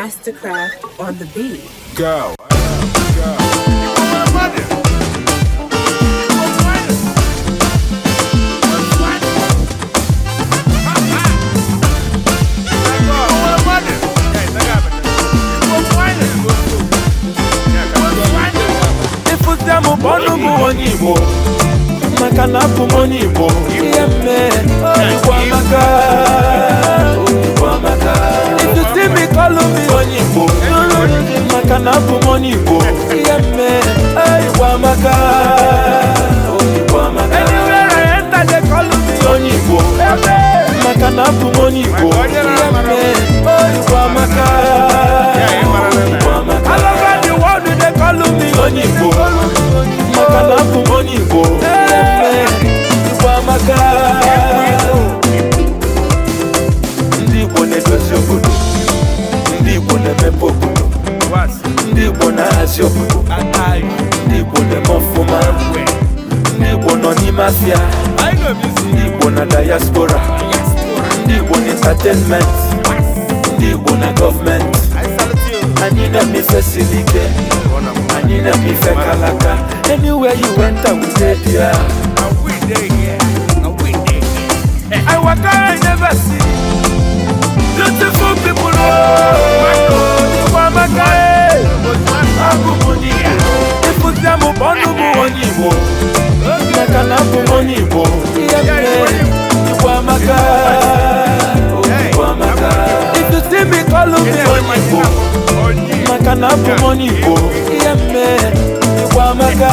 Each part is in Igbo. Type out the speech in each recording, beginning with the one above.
Mastercraft on the beat. Go. Ifutemu bonu mu onyibo makana bu monibo yemme Ikwamaka Ikwamaka. If you see me call me onyibo makana bu monibo yemme Ikwamaka Ikwamaka. Anywhere I enter they call me onyibo makana bu monibo yemme Ikwamaka Ikwamaka. All over the world they call me onyibo makana bu monibo yemme Ikwamaka. Ndi Igbo na-edozi obodo, ndị Igbo na-emepe obodo, ndị Igbo na-ahazi obodo, ndị Igbo na-eme ọfụma, ndị Igbo nọ n'ime afịa, ndị Igbo na diaspora, ndị Igbo na entertainment, ndị Igbo na government. Anyị na-emefe siri ike, anyị na-emefe kalaka. Anywhere you enter we dey there. I walk I never see beautiful people. Ikwamaka Abumoni. Ifutemu bonu mu onyibo makana bu monibo Ikwamaka Ikwamaka. If you see me call me onyibo makana bu monibo Ikwamaka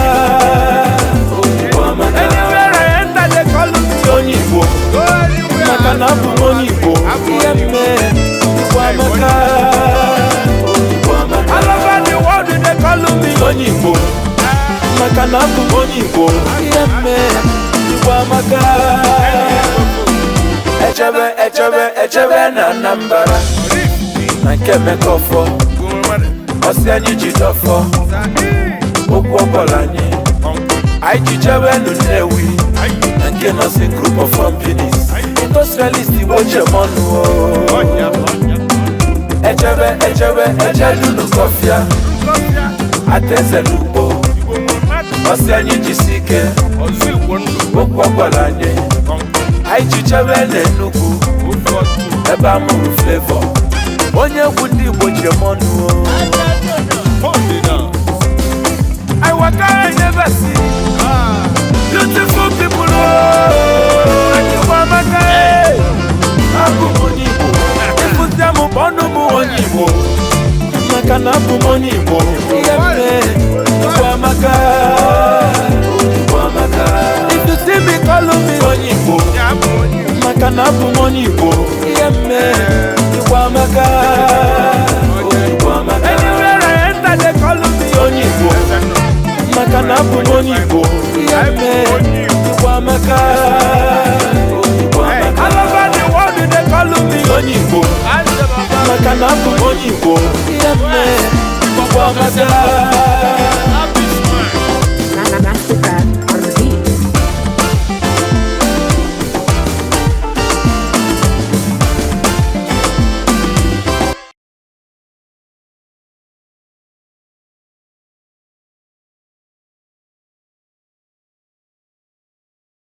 Ikwamaka. Anywhere I enter they call me onyibo makana bu monibo Ikwamaka Ikwamaka. All over the world they call me onyibo makana bu monibo Ikwamaka. Echebe na Anambra na nke mekọfọ ọsị anyị ji dọfọ okwu ọbọla anyị ji jewe Nnewi na nke nọsị group of companies industrialist Igbo jemọnụ. Echebe n'Ukọfịa Ateze n'Ugbo ọsị anyị jisi ike okwu ọbọla anyị ji jewe n'Enugu ebe amụrụ Flavor onye egwu ndị Igbo jemọnụ. I walk I never see beautiful people. Ikwamaka Abumoni. Ifutemu bonu mu onyibo makana bu monibo Ikwamaka Ikwamaka. If you see me call me onyibo makana bu monibo Ikwamaka Ikwamaka. Anywhere I enter they call me onyibo makana bu monibo Ikwamaka Ikwamaka. All over the world they call me onyibo makana bu monibo Ikwamaka